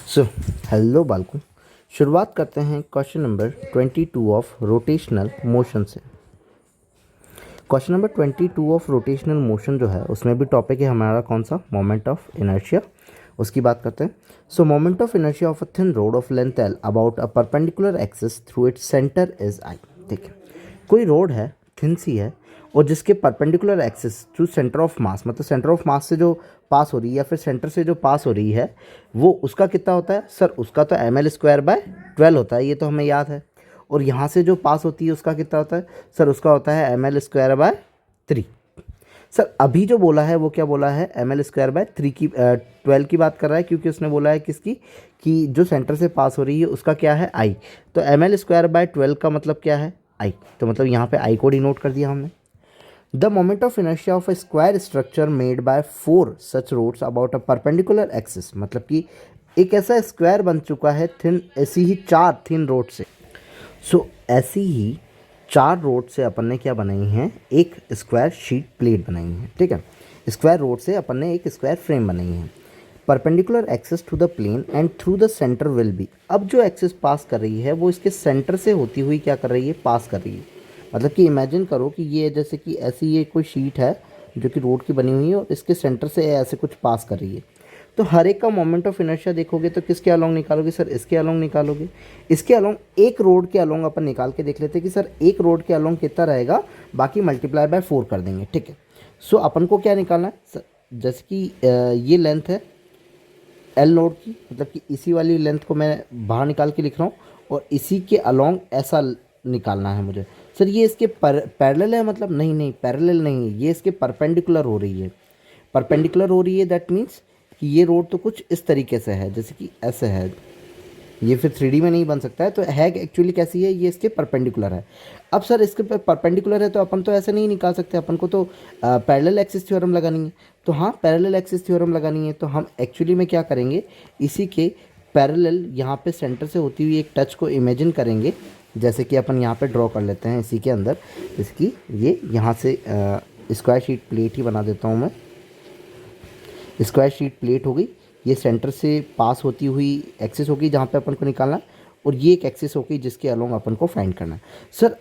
So hello बालकों, शुरुआत करते हैं question number 22 of rotational motion से। Question number 22 of rotational motion जो है उसमें भी टॉपिक है हमारा कौन सा, मोमेंट ऑफ इनर्शिया। उसकी बात करते हैं। सो moment of inertia of a thin road of length L about a perpendicular axis through its centre is I. ठीक है, कोई रोड है, थिन सी है, और जिसके perpendicular axis through centre of mass, मतलब सेंटर ऑफ मास से जो पास हो रही है या फिर सेंटर से जो पास हो रही है वो उसका कितना होता है सर, उसका तो ml² बाय 12 होता है, ये तो हमें याद है। और यहाँ से जो पास होती है उसका कितना होता है सर, उसका होता है ml² बाय 3। सर अभी जो बोला है वो क्या बोला है, ml² बाय 3 की 12 की बात कर रहा है, क्योंकि उसने बोला है किसकी, कि जो सेंटर से पास हो रही है उसका क्या है, आई। तो ml² बाय 12 का मतलब क्या है, आई। तो मतलब यहाँ पे आई को डिनोट कर दिया हमने। The moment of inertia of a square structure made by 4 such rods about a perpendicular axis, मतलब कि एक ऐसा स्क्वायर बन चुका है थिन, ऐसी ही 4 थिन रोड से। ऐसी ही 4 रोड से अपन ने क्या बनाई हैं, एक स्क्वायर शीट प्लेट बनाई है। ठीक है, स्क्वायर रोड से अपन ने एक स्क्वायर फ्रेम बनाई है। Perpendicular axes to the plane and through the centre will be, अब जो एक्सेस पास कर रही है वो इसके सेंटर से होती हुई क्या कर रही है, पास कर रही है। मतलब कि इमेजिन करो कि ये जैसे कि ऐसी ये कोई शीट है जो कि रोड की बनी हुई है और इसके सेंटर से ऐसे कुछ पास कर रही है। तो हर एक का मोमेंट ऑफ इनर्शिया देखोगे तो किसके अलोंग निकालोगे सर, इसके अलोंग निकालोगे। इसके अलोंग, एक रोड के अलोंग अपन निकाल के देख लेते हैं कि सर एक रोड के अलोंग कितना रहेगा, बाकी मल्टीप्लाई बाय 4 कर देंगे। ठीक है, अपन को क्या निकालना है सर, जैसे कि ये लेंथ है एल नोड की, मतलब कि इसी वाली लेंथ को मैं बाहर निकाल के लिख रहा हूँ, और इसी के अलोंग ऐसा निकालना है मुझे। सर ये इसके पैरेलल है, मतलब नहीं नहीं पैरेलल नहीं है, ये इसके परपेंडिकुलर हो रही है। परपेंडिकुलर हो रही है दैट मीन्स कि ये रोड तो कुछ इस तरीके से है, जैसे कि ऐसे है, ये फिर 3D में नहीं बन सकता है, तो है एक्चुअली कैसी है, ये इसके परपेंडिकुलर है। अब सर इसके परपेंडिकुलर है तो अपन तो ऐसे नहीं निकाल सकते, अपन को तो पैरेलल एक्सिस थ्योरम लगानी है। तो हाँ, पैरेलल एक्सिस थ्योरम लगानी है, तो हम एक्चुअली में क्या करेंगे, इसी के पैरेलल यहाँ पे सेंटर से होती हुई एक टच को इमेजिन करेंगे, जैसे कि अपन यहाँ पे ड्रॉ कर लेते हैं इसी के अंदर। इसकी ये यहाँ से स्क्वायर शीट प्लेट ही बना देता हूँ मैं। स्क्वायर शीट प्लेट हो गई, ये सेंटर से पास होती हुई एक्सिस होगी जहाँ पे अपन को निकालना है, और ये एक एक्सिस होगी जिसके अलोंग अपन को फाइंड करना है। सर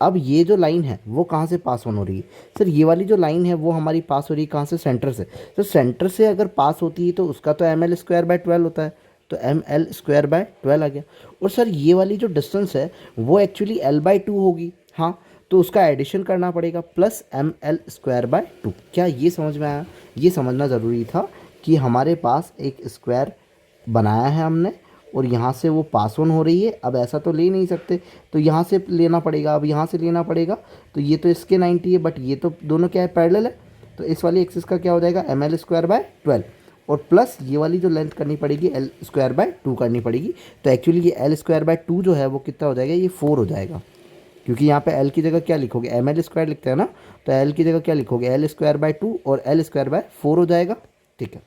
अब ये जो लाइन है वो कहाँ से पास ऑन हो रही है सर, ये वाली जो लाइन है वो हमारी पास हो रही है कहाँ से, सेंटर से। तो सेंटर से अगर पास होती है तो उसका तो ml² बाय 12 होता है, तो ml²बाय 12 आ गया। और सर ये वाली जो डिस्टेंस है वो एक्चुअली l/2 होगी, हाँ, तो उसका एडिशन करना पड़ेगा प्लस ml²बाय 2। क्या ये समझ में आया, ये समझना ज़रूरी था कि हमारे पास एक स्क्वायर बनाया है हमने और यहाँ से वो पास ऑन हो रही है। अब ऐसा तो ले नहीं सकते, तो यहाँ से लेना पड़ेगा, अब यहाँ से लेना पड़ेगा, तो ये तो इसके 90 है, बट ये तो दोनों क्या है, पैरेलल है। तो इस वाली एक्सिस का क्या हो जाएगा, ml²बाय 12, और प्लस ये वाली जो लेंथ करनी पड़ेगी l²बाय 2 करनी पड़ेगी। तो एक्चुअली ये l²बाय 2 जो है वो कितना हो जाएगा, ये 4 हो जाएगा, क्योंकि यहाँ पे l की जगह क्या लिखोगे, ml² लिखते हैं ना, तो l की जगह क्या लिखोगे, l²बाय 2 और l²बाय 4 हो जाएगा। ठीक है,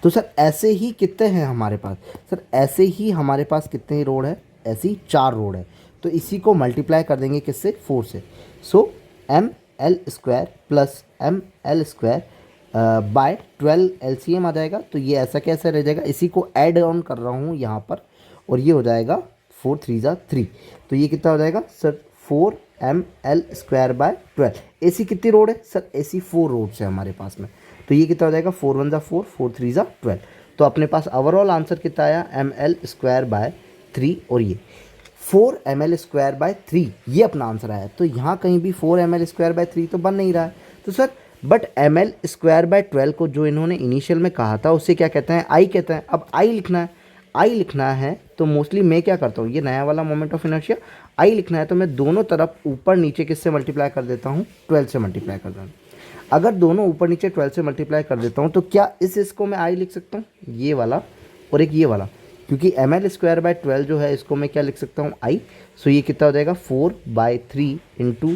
तो सर ऐसे ही कितने हैं हमारे पास, सर ऐसे ही हमारे पास कितने रोड है, ऐसी 4 रोड है। तो इसी को मल्टीप्लाई कर देंगे किससे, 4 से। So ml² plus ml² by 12 LCM आ जाएगा। तो ये ऐसा कैसे रह जाएगा, इसी को ऐड ऑन कर रहा हूँ यहाँ पर, और ये हो जाएगा 4 3 3। तो ये कितना हो जाएगा सर, 4ml²बाय 12। ऐसी कितनी रोड है सर, ऐसी 4 रोड्स है हमारे पास में। तो ये कितना हो जाएगा, 4 1 4, 4 3 12। तो अपने पास ओवरऑल आंसर कितना आया, ml²बाय 3, और ये 4ml²बाय 3, ये अपना आंसर आया। तो यहाँ कहीं भी 4ml²बाय 3 तो बन नहीं रहा है। तो सर बट ml²बाय 12 को जो इन्होंने इनिशियल में कहा था उससे क्या कहते हैं, आई कहते हैं। अब आई लिखना है, आई लिखना है तो मोस्टली मैं क्या करता हूँ, ये नया वाला मोमेंट ऑफ इनर्शिया आई लिखना है तो मैं दोनों तरफ ऊपर नीचे किससे मल्टीप्लाई कर देता हूँ, 12 से मल्टीप्लाई कर देता हूँ। अगर दोनों ऊपर नीचे 12 से मल्टीप्लाई कर देता हूँ तो क्या इस इसको मैं आई लिख सकता हूँ, ये वाला और एक ये वाला, क्योंकि ml²बाय 12 जो है इसको मैं क्या लिख सकता हूँ, आई। सो ये कितना हो जाएगा, 4/3 इंटू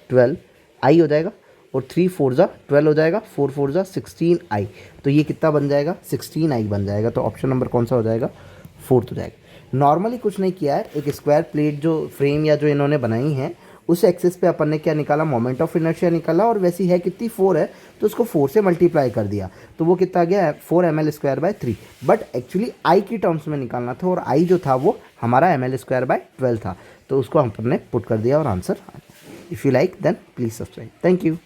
12 आई हो जाएगा, और 3 4 12 हो जाएगा, 4 4 16 आई। तो ये कितना बन जाएगा, 16 आई बन जाएगा। तो ऑप्शन नंबर कौन सा हो जाएगा, 4 हो जाएगा। नॉर्मली कुछ नहीं किया है, एक स्क्वायर प्लेट जो फ्रेम या जो इन्होंने बनाई है उस एक्सिस पे अपन ने क्या निकाला, मोमेंट ऑफ इनर्शिया निकाला, और वैसी है कितनी 4 है तो उसको 4 से मल्टीप्लाई कर दिया, तो वो कितना गया 4ml² 3। बट एक्चुअली आई की टर्म्स में निकालना था, और आई जो था वो हमारा ml²/12 था, तो उसको अपन ने पुट कर दिया और answer. If you like then please subscribe. Thank you.